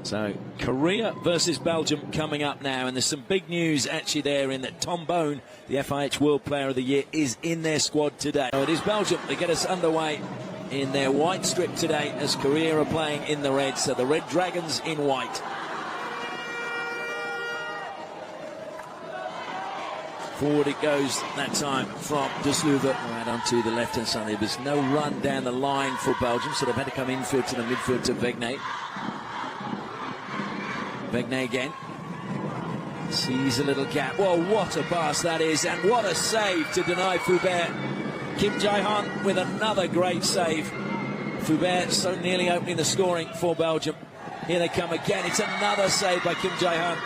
So Korea versus Belgium coming up now, and there's some big news actually there in that Tom Bone, the FIH World Player of the Year, is in their squad today. So it is Belgium that get us underway in their white strip today as Korea are playing in the red, so the Red Dragons in white. Forward it goes that time from De Sluwe right onto the left-hand side. There's no run down the line for Belgium, so they've had to come infield to the midfield to Wegnay. Wegnay again. Sees a little gap. Well, what a pass that is, and what a save to deny Foubert. Kim Jae-han with another great save. Foubert so nearly opening the scoring for Belgium. Here they come again. It's another save by Kim Jae-han.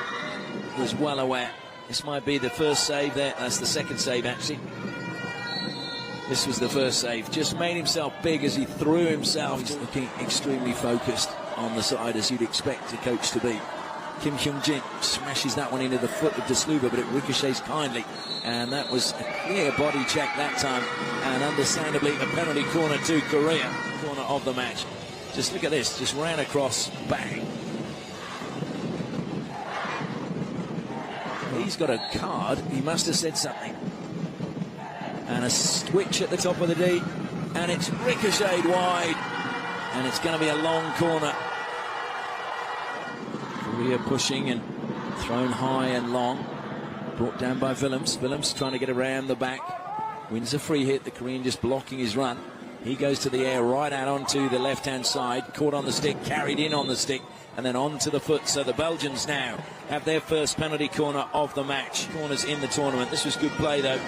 He was well aware. This might be the first save there. That's the second save, actually. This was the first save. Just made himself big as he threw himself. He's looking extremely focused on the side, as you'd expect a coach to be. Kim Hyung-jin smashes that one into the foot of De Sluwe, but it ricochets kindly. And that was a clear body check that time. And understandably, a penalty corner to Korea. Corner of the match. Just look at this. Just ran across. Bang. He's got a card. He must have said something. And a switch at the top of the D. And it's ricocheted wide. And it's going to be a long corner. Korea pushing and thrown high and long. Brought down by Willems. Willems trying to get around the back. Wins a free hit. The Korean just blocking his run. He goes to the air right out onto the left-hand side. Caught on the stick, carried in on the stick, and then onto the foot. So the Belgians now have their first penalty corner of the match. Corners in the tournament. This was good play, though.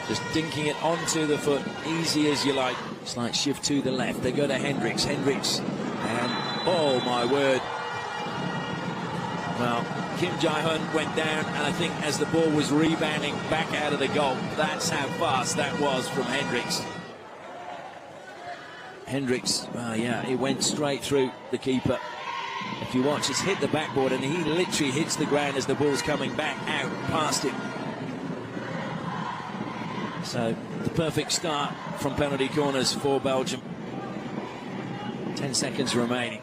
Just dinking it onto the foot, easy as you like. Slight shift to the left. They go to Hendricks. Hendricks. And, oh, my word. Well, Kim Jae-han went down, and I think as the ball was rebounding back out of the goal, that's how fast that was from Hendricks. Hendricks, yeah, he went straight through the keeper. If you watch, it's hit the backboard, and he literally hits the ground as the ball's coming back out past him. So, the perfect start from penalty corners for Belgium. 10 seconds remaining.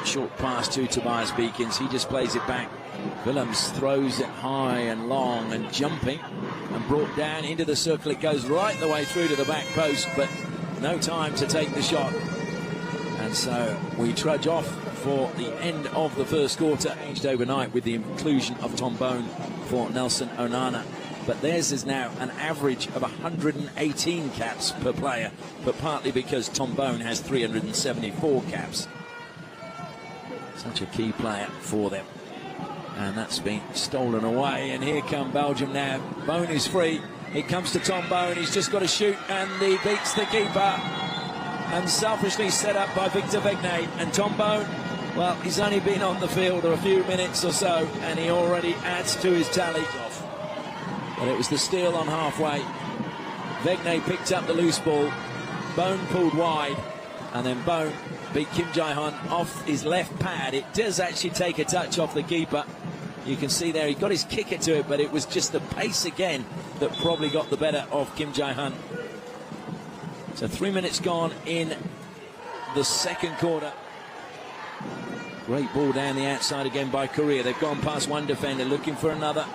Short pass to Tobias Beekins. He just plays it back. Willems throws it high and long and jumping and brought down into the circle. It goes right the way through to the back post, but no time to take the shot. And so we trudge off for the end of the first quarter. Changed overnight with the inclusion of Tom Bone for Nelson Onana. But theirs is now an average of 118 caps per player, but partly because Tom Bone has 374 caps. Such a key player for them. And that's been stolen away. And here come Belgium now. Bone is free. It comes to Tom Bone. He's just got to shoot, and he beats the keeper. And selfishly set up by Victor Wegnay. And Tom Bone, well, he's only been on the field a few minutes or so, and he already adds to his tally. But it was the steal on halfway. Wegnay picked up the loose ball. Bone pulled wide. And then Bone beat Kim Jae-han off his left pad. It does actually take a touch off the keeper. You can see there he got his kicker to it, but it was just the pace again that probably got the better of Kim Jae-han. So 3 minutes gone in the second quarter. Great ball down the outside again by Korea. They've gone past one defender looking for another.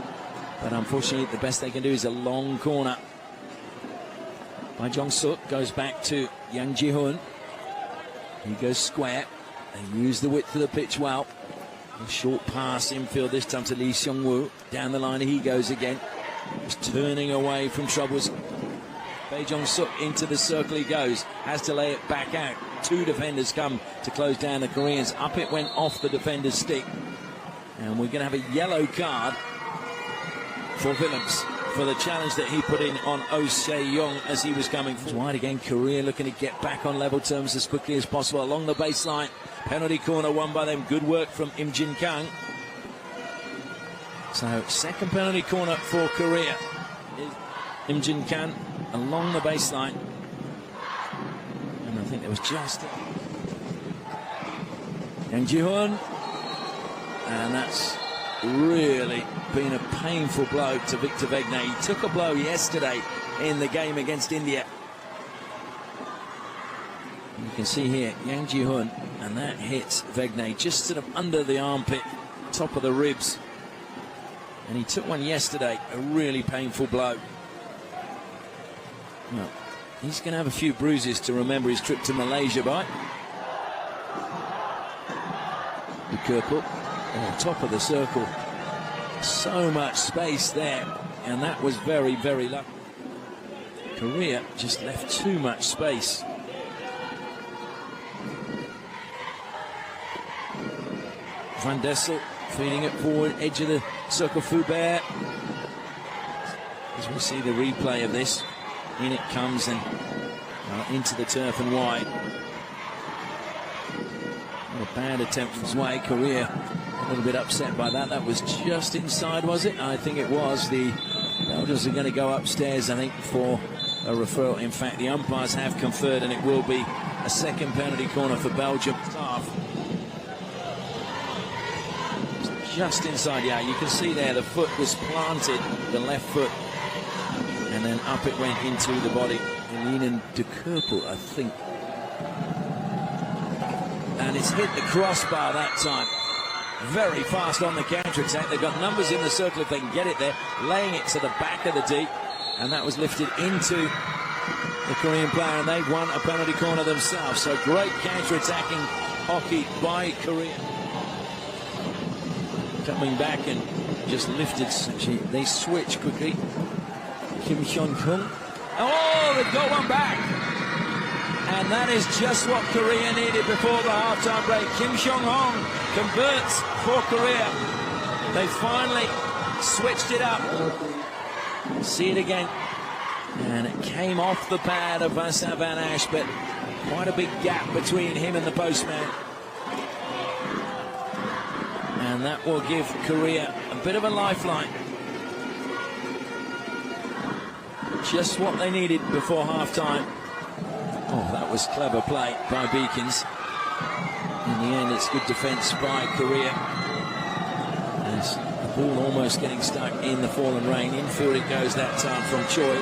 But unfortunately, the best they can do is a long corner. By Jong-suk, goes back to Yang Ji-hoon. He goes square. They use the width of the pitch well. A short pass infield this time to Lee Seung-woo. Down the line he goes again. Just turning away from troubles. Bae Jong-suk into the circle he goes. Has to lay it back out. Two defenders come to close down the Koreans. Up it went off the defender's stick. And we're going to have a yellow card for Willems for the challenge that he put in on Oh Se-young as he was coming wide again. Korea looking to get back on level terms as quickly as possible along the baseline. Penalty corner won by them. Good work from Im Jin Kang. So second penalty corner for Korea. Im Jin Kang along the baseline. And I think there was just Yang Ji-hoon. And that's really been a painful blow to Victor Wegnay. He took a blow yesterday in the game against India. You can see here, Yang Ji-hun, and that hits Vegne just sort of under the armpit, top of the ribs. And he took one yesterday, a really painful blow. Well, he's going to have a few bruises to remember his trip to Malaysia by. De Kerpel, top of the circle. So much space there, and that was very, very lucky. Korea just left too much space. Van Dessel feeding it forward, edge of the circle. Foubert, as we see the replay of this, in it comes and into the turf and wide. What a bad attempt from Zwei. Korea a little bit upset by that. That was just inside, was it? I think it was. The Belgians are going to go upstairs, I think, for a referral. In fact, the umpires have conferred, and it will be a second penalty corner for Belgium. Just inside, yeah, you can see there the foot was planted, the left foot, and then up it went into the body. And De Kerpel, I think. And it's hit the crossbar that time. Very fast on the counter-attack. They've got numbers in the circle if they can get it there, laying it to the back of the deep, and that was lifted into the Korean player, and they've won a penalty corner themselves. So great counter-attacking hockey by Korea. Coming back and just lifted. They switch quickly. Kim Hyun-kung. Oh, they've got one back. And that is just what Korea needed before the half-time break. Kim Hyun-hong converts for Korea. They finally switched it up. See it again. And it came off the pad of Vincent Van Asch, but quite a big gap between him and the postman. And that will give Korea a bit of a lifeline. Just what they needed before half-time. Oh, that was clever play by Beacons. In the end, it's good defence by Korea. As the ball almost getting stuck in the fallen rain. Infield it goes that time from Choi.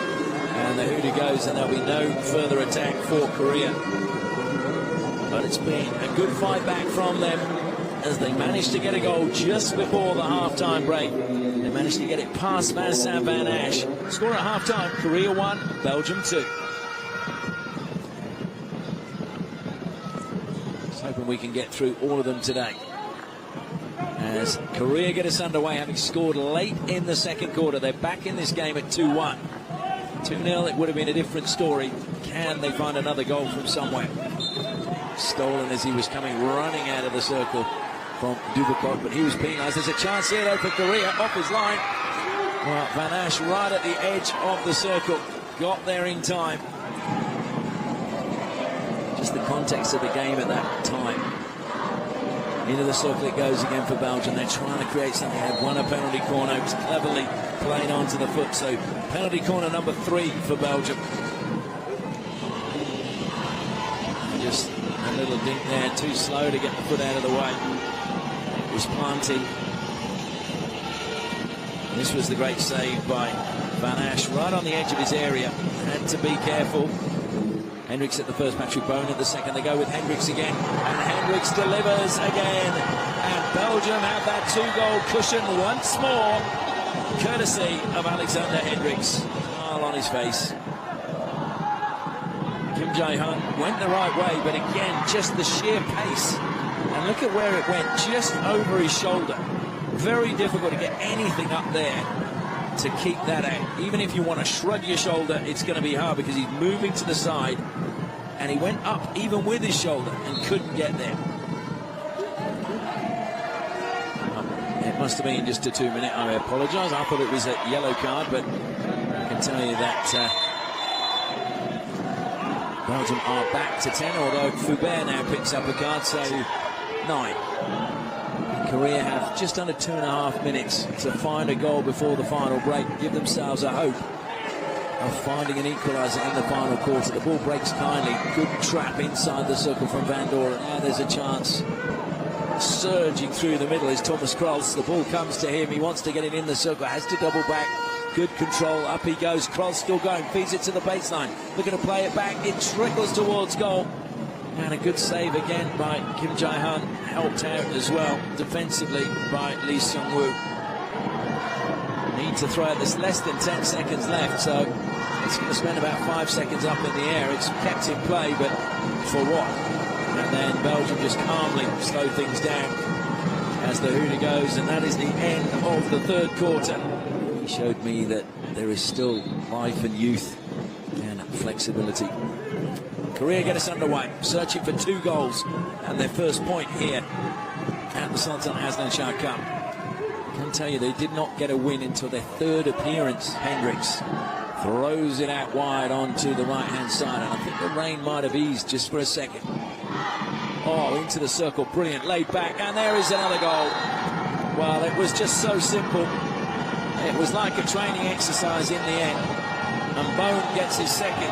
And the hoodoo goes, and there'll be no further attack for Korea. But it's been a good fight back from them, as they managed to get a goal just before the half-time break. They managed to get it past Vincent Van Asch. Score at half-time, Korea 1, Belgium 2. Just hoping we can get through all of them today. As Korea get us underway, having scored late in the second quarter. They're back in this game at 2-1. 2-0, it would have been a different story. Can they find another goal from somewhere? Stolen as he was coming running out of the circle from Dubakov, but he was penalised. There's a chance here though for Korea, off his line. Well, Van Asch right at the edge of the circle, got there in time. Just the context of the game at that time. Into the circle it goes again for Belgium. They're trying to create something. They had won a penalty corner. It was cleverly played onto the foot. So penalty corner number 3 for Belgium. Just a little dink there, too slow to get the foot out of the way. It was planting. This was the great save by Van Asch, right on the edge of his area. Had to be careful. Hendricks at the first, Patrick Bone at the second. They go with Hendricks again, and Hendricks delivers again. And Belgium have that 2-goal cushion once more, courtesy of Alexander Hendricks. Smile on his face. Kim Jae-hun went the right way, but again, just the sheer pace. And look at where it went, just over his shoulder. Very difficult to get anything up there to keep that out. Even if you want to shrug your shoulder, it's going to be hard because he's moving to the side, and he went up even with his shoulder and couldn't get there. It must have been just a 2-minute. I apologise. I thought it was a yellow card, but I can tell you that Belgium are back to 10, although Foubert now picks up a card, so 9. Korea have just under 2.5 minutes to find a goal before the final break, give themselves a hope of finding an equaliser in the final quarter. The ball breaks kindly, good trap inside the circle from Van Doren. Now there's a chance. Surging through the middle is Thomas Krolls. The ball comes to him, he wants to get it in the circle, has to double back. Good control, up he goes, Krolls still going, feeds it to the baseline, looking to play it back, it trickles towards goal. And a good save again by Kim Jae-hun, helped out as well defensively by Lee Seung-woo. Need to throw it. There's less than 10 seconds left, so it's going to spend about 5 seconds up in the air. It's kept in play, but for what? And then Belgium just calmly slow things down as the hooter goes, and that is the end of the third quarter. He showed me that there is still life and youth and flexibility. Korea get us underway, searching for 2 goals and their first point here at the Sultan Azlan Shah Cup. I can tell you they did not get a win until their 3rd appearance. Hendricks throws it out wide onto the right-hand side, and I think the rain might have eased just for a second. Oh, into the circle, brilliant, laid back, and there is another goal. Well, it was just so simple. It was like a training exercise in the end, and Bone gets his second.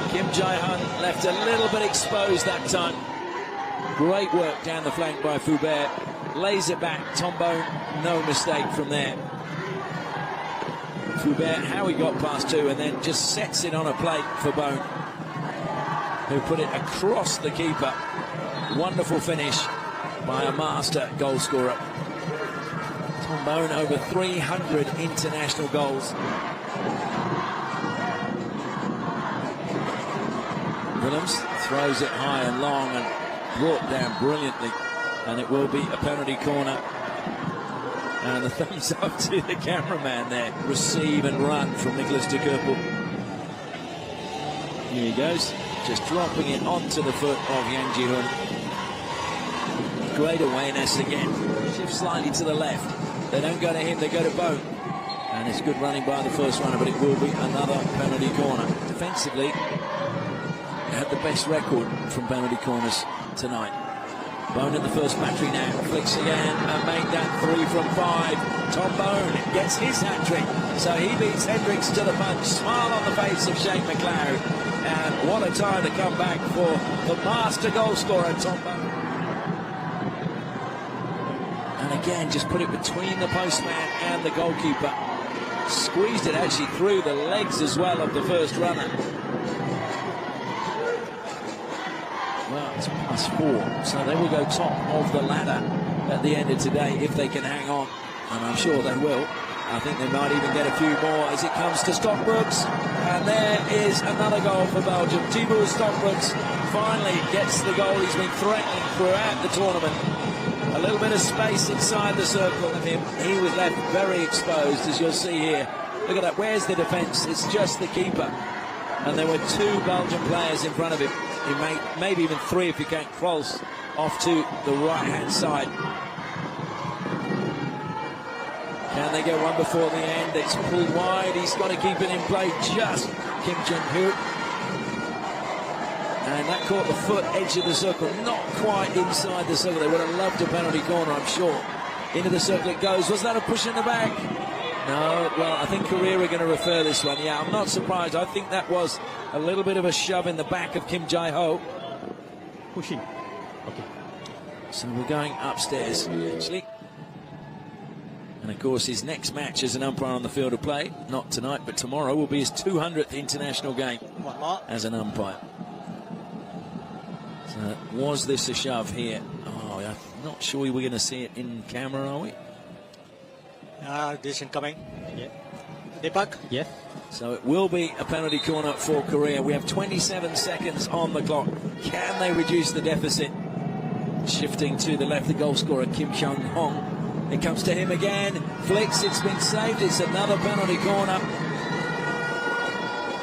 Kim Jae-hun left a little bit exposed that time. Great work down the flank by Foubert. Lays it back. Tom Bone, no mistake from there. Foubert, how he got past 2 and then just sets it on a plate for Bone, who put it across the keeper. Wonderful finish by a master goal scorer. Tom Bone, over 300 international goals. Willems throws it high and long and brought down brilliantly, and it will be a penalty corner. And the thumbs up to the cameraman there. Receive and run from Nicholas de Kerpel. Here he goes, just dropping it onto the foot of Yang Ji-hoon. Great awareness again. Shift slightly to the left. They don't go to him, they go to Bone. And it's good running by the first runner, but it will be another penalty corner. Defensively, had the best record from penalty corners tonight. Bone at the first battery now, flicks again and made that 3 from 5. Tom Bone gets his hat-trick, so he beats Hendricks to the punch. Smile on the face of Shane McLeod, and what a time to come back for the master goal scorer, Tom Bone. And again, just put it between the postman and the goalkeeper. Squeezed it actually through the legs as well of the first runner. Well, it's +4, so they will go top of the ladder at the end of today if they can hang on, and I'm sure they will. I think they might even get a few more as it comes to Stockbrooks, and there is another goal for Belgium. Thibaut Stockbrooks finally gets the goal he's been threatening throughout the tournament. A little bit of space inside the circle of him. He was left very exposed, as you'll see here. Look at that, where's the defence? It's just the keeper. And there were 2 Belgian players in front of him. He made maybe even 3 if you count Krols off to the right-hand side. Can they get one before the end? It's pulled wide. He's got to keep it in play. Just Kim Jung-hoo. And that caught the foot edge of the circle. Not quite inside the circle. They would have loved a penalty corner, I'm sure. Into the circle it goes. Was that a push in the back? No, well, I think Korea are going to refer this one. Yeah, I'm not surprised. I think that was a little bit of a shove in the back of Kim Jae-ho. Pushing. Okay. So we're going upstairs, actually. And, of course, his next match as an umpire on the field of play, not tonight, but tomorrow, will be his 200th international game as an umpire. So was this a shove here? Oh, I'm not sure we're going to see it in camera, are we? This incoming. Yeah. They back? Yeah. So it will be a penalty corner for Korea. We have 27 seconds on the clock. Can they reduce the deficit? Shifting to the left, the goal scorer, Kim Hyung-hong. It comes to him again. Flicks, it's been saved. It's another penalty corner.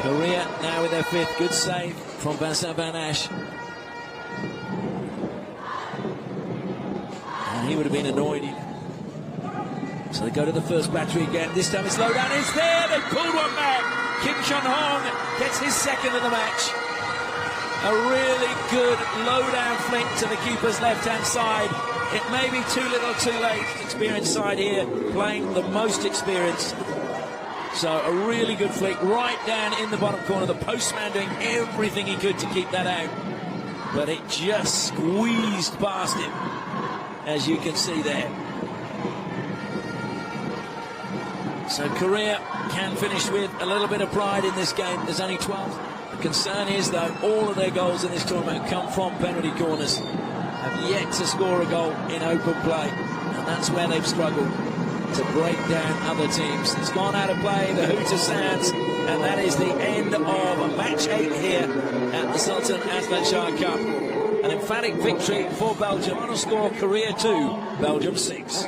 Korea now with their 5th. Good save from Vincent Van Asch. And he would have been annoyed. So they go to the first battery again. This time it's low down. It's there. They pulled one back. Kim Hyung-hong gets his 2nd of the match. A really good low-down flick to the keeper's left-hand side. It may be too little, too late. Experienced side here, playing the most experienced. So a really good flick right down in the bottom corner. The postman doing everything he could to keep that out. But it just squeezed past him, as you can see there. So Korea can finish with a little bit of pride in this game. There's only 12. Concern is, though, all of their goals in this tournament come from penalty corners. Have yet to score a goal in open play, and that's where they've struggled to break down other teams. It's gone out of play, the hooter sounds, and that is the end of match 8 here at the Sultan Azlan Shah Cup. An emphatic victory for Belgium. Final score, Korea 2, Belgium 6.